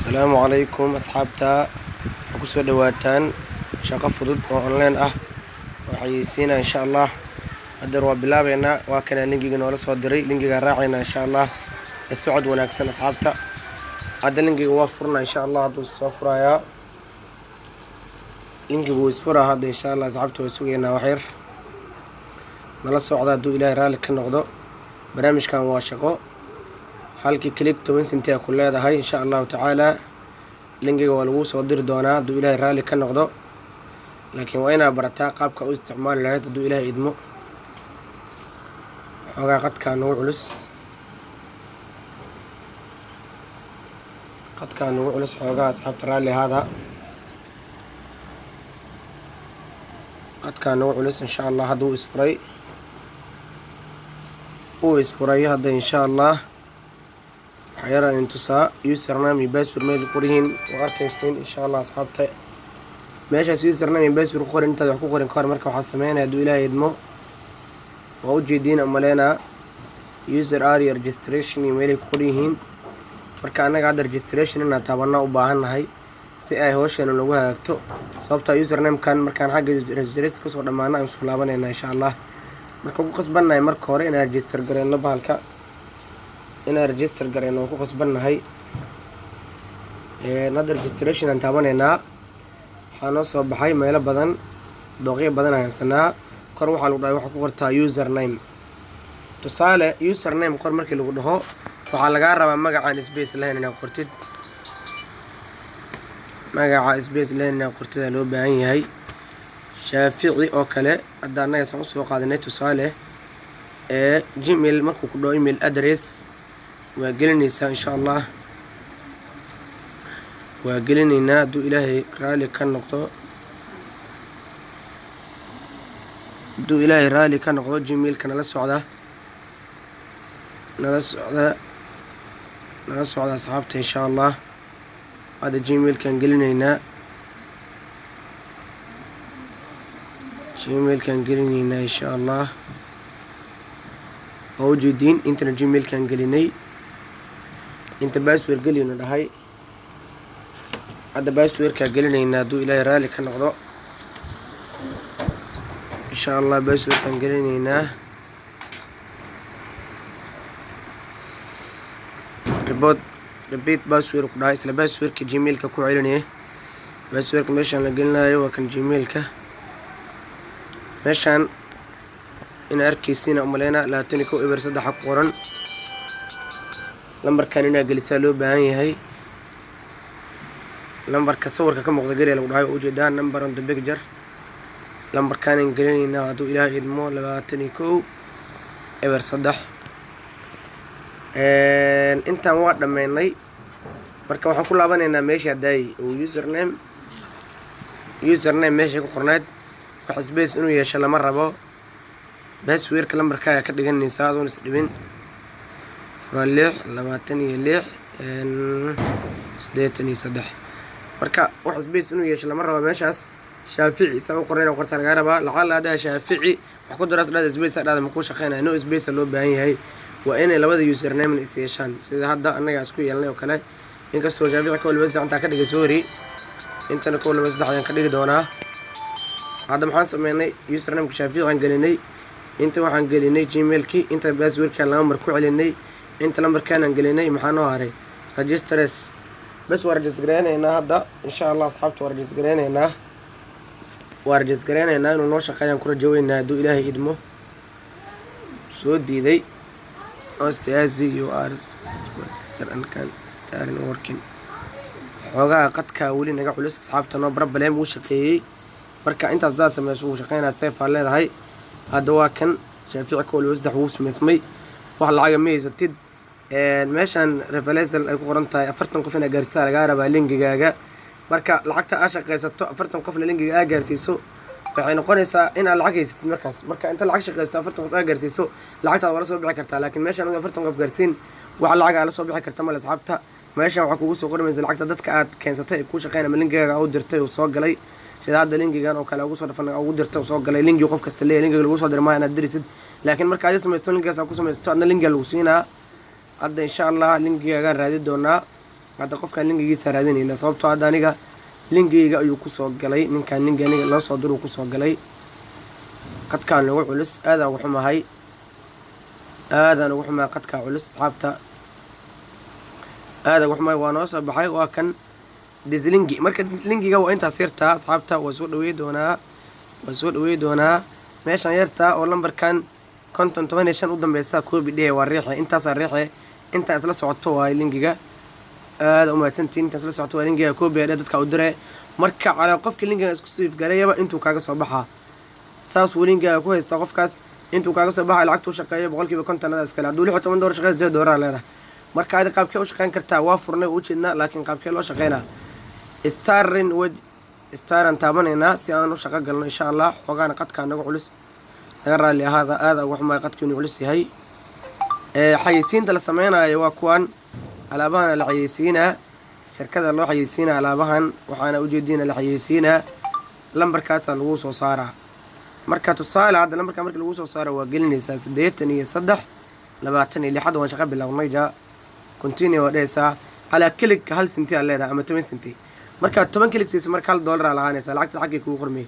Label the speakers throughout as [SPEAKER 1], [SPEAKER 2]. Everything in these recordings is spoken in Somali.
[SPEAKER 1] السلام عليكم أصحابتا وكسو دواتان شاقة فضود أونلاين وحيسينا إن شاء الله الدروة بلابينا وكان لينجي نورس ودري لينجي راعينا إن شاء الله السعود وناكسن أصحابتا هذا لينجي وفرنا إن شاء الله هذا السفرة يا لينجي وسفرة هذا إن شاء الله أصحابتا وسوينا وحير نلا السعودة دو إلهي رالك النقضو برامج كان واشقو halkii clip 10 senti ku leedahay insha Allah ta'ala linkiga waa lagu soo diri doonaa duu ilaahay raali ka noqdo laakiin waa inaad barataa qaabka u isticmaali lahayd duu ilaahay idmo xogaa qadkaan ugu culus xogaa asxaabta raali hada qadkaan ugu culus insha Allah haduu isfuray hada insha Allah حيرا انتصاء يوزرنامي باسور ميل قرين واركيسين ان شاء الله اصحابتي ماشي يوزرنامي باسور قرين انت wax ku qorin kar marka waxa sameeyay haduu ilaahay idmo waa u jeedin amaleena user area registration email ku qorin marka anaga hada registration ina taabana u baahanahay si ay hooshana lagu hagaagto sababta username kan markaan xagga registration ku soo dhamaana aan soo laabanayna insha Allah marka ku qasbanahay marka hore inaan register gareeno bahalka إن ريجستر قرينا وكو قصبناهي نادر ريجستريشن أن تابانينا حانوصو بحاي ميلا بدن دوغي بدن هنسنا كروح على الوضعي وحكو قرطا يوزر نيم تصالة يوزر نيم قر مركي لغو دهو وحالا قاربا مقعان سبيس لهنا قرتد مقعان سبيس لهنا قرتد لو باهي هاي شافعي اوكالي أدانا يسعوصو قادني تصالة جيميل مركو كدو ايميل ادريس وقلنيسا إن شاء الله وقلنينا دو إلهي رالي كان نقطة دو إلهي رالي كان نقطة جيميل كان نلسعودة أصحابتي إن شاء الله هذا جيميل كان قلنينا إن شاء الله موجودين انتنا جيميل كان قلني انت باسور قلينا لهاي هذا باسور كقلنا ينادو الى رالي كنقضو ان شاء الله باسور كان قلنا ريبيت باسور كداي اسلا باسور كجيميل كو علنيه باسور كمشان لقلنا ايوا كان جيميل مشان إن أركيسين أملينا لا تنكو إبر صدح قرن لمبر كان إنا قلسالو بهاي هاي لمبر كصور كم وقت قليل لو راي وجدان نمبر عند بيكجر لمبر كان إنجلينا عدو إلهي إدمو لا تنكو إبر صدح أنت مواد ميني مركب وحن كل عبنا ماشي هداي ويوزر نيم ماشي قرنات وحسبيس إنه يشل مرة بو بس ويرك لمبركايا كدغني ساعه ونسدبين فرليح لباتني ليح سديتني صدح marka wax isbees inuu yeesho lama rabo meeshaas Shaafici soo qoreen qorta laga rabaa lacal hada Shaafici wax ku daras dhada isbees dhada ma ku shaqeynaa inuu isbees loo baahan yahay waa inay labada username is yeeshaan sida hadda anaga isku yeelnay oo kale in ka soo Shaafici ka walba inta ka dhigay sorry intana ka walba saddexdan ka dhigi doonaa hadda maxaan sameeynay username Shaafici aan galinay انت waxaan gelinay gmailki inta passwordka lambar ku celinay inta lambarkan aan gelinay maxaan oo haray registers bas war registreenayna hadda insha Allah asxaabta war registreenayna inuu noo shaqeeyaan ku rajaweynaa duu ilaahay idmo soo diiday ostaasi URS kan starting working xogaa qadka wali naga culus asxaabta noo problem uu shaqeeyay marka intaas daa sameeyay uu shaqeynaa safe leedahay هذا واكن شافعي كل وزد حوس مسمي واحد العجم ميزتد ماشان ريفاليزل ay ku qorantahay 40 qof ina gaarsiisa laga rabaa linkiga marka lacagta aad shaqeysato 40 qof linkiga aad gaarsiiso waxay noqonaysaa in aad lacag haysatid marka inta lacag shaqeysato 40 qof aad gaarsiiso lacagta wala soo bixi kartaa laakiin meeshan 40 qof gaarsiin waxa lacag la soo bixi kartaa ma la asxaabta meeshan waxa kugu soo qormaysa lacagta dadka aad keensatay ku shaqeynaa linkiga oo dirtay oo soo galay sida hadda linkigan oo kale ugu soo dhafan ugu dirtay soo galay linki qof kasta leeyahay linkiga lagu soo diray ma inaad dirisid laakiin marka aad sameeysto linkigaas ku sameeysto adna linkiga lagu siinaa hadda insha Allah linkiga raadi doonaa hadda qofkan linkigiisa raadinayna sababtoo hadda aniga linkigayga ayuu kusoo galay ninkan linki aniga loo soo diruu kusoo galay qadkaan lagu culus aadaan ugu xumahay qadkaa culus asxaabta aadaan ugu xumahay waa noo soo baxay waa kan dislinki marka linkiga waa intaas yartaa asxaabta waa soo dhaweey doonaa meeshan yartaa oo lambarkan 515 u dambeysa koobi dhee waa riixe intaasaa riixe intaa isla socoto waa linkiga aad u mahadsantiin intaas la socoto waa linkiga koobi ee dadka u diray marka calaa qofka linkiga isku soo ifgareeyaba intuu kaaga soo baxaa saas uu linkiga ku haysta qofkaas intuu kaaga soo baxay lacagtu shaqeeyo 50% iskala haduu $16 shaqeeyo $10 leedahay marka aad qaabkee u shaqeyn kartaa waa furnay u jeedna laakiin qaabkee loo shaqeynaa staran taabanayna si aan u shaqo galno insha Allah xogaan qadka naga culus laga raali ahaada aad ugu xumaay qadkiinu culus yahay xayeysiinta la sameeynayo waa kuwan alaabahan la xayeysiinaa shirkada loo xayeysiinaa alaabahan waxaana u jeedina la xayeysiinaa lambarkaas lagu soo saaraa marka tusaale hadda lambarka markii lagu soo saaro waa gelinaysaa 83 26 hadda waan shaqo bilownay continue wadaysa ala click hal senti leedahay ama 10 senti marka 10 click siisa marka $1 la'aanaysa lacagta xaqi ku qormay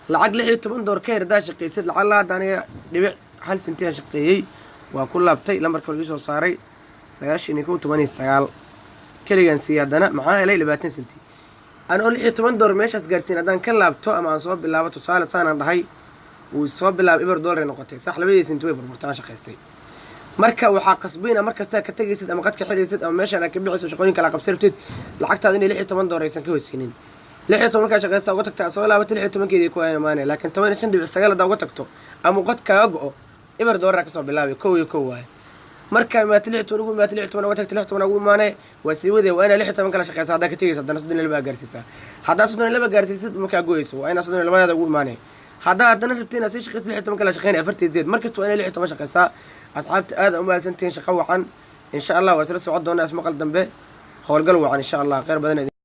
[SPEAKER 1] lacag $16 ka yardaa shaqeysad lacag la aniga dhibic hal senti shaqeeyay waa ku laabtay lambarka lagu soo saaray 989 kaligan siyaadana maxaa helay 20 senti aan oo $16 meeshaas gaarsiin hadaan ka laabto ama aan soo bilaabo tusaale saanan dhahay uu soo bilaab $1 noqotay sax 2 senti way burburtaan shaqeystay marka waxa qasbayna markasta ka tagaysid ama qadka xiriirsid ama meesha aad ka bixiso shaqooyinka la qabsatid lacagtaada in $16 aysan ka hoosinin 16 marka shaqeysta uga tagtaa soo laabato 16keedii ku aymaanay laakiin 15.9 hada uga tagto ama qadka go'o $1 ka soo bilaabay kow waay marka ma 16 ugu 16 uga tagto 16 ugu imaanay waa sii waday waa ina 16 kala shaqeysa hada ka tagaysid hadana 32 gaarsiisa hada 32 gaarsiisid marka go'ayso waa ina 32 ugu imaanay hada hadana rabtina si shaqeysa 16 kala shaqeynay 4 markasta waa ina 16 shaqeysa asxaabta aad u mahadsantiin shaqo wacan insha Allah waa isla socod doona ismaqal dambe howlgal wacan insha Allah khayr badan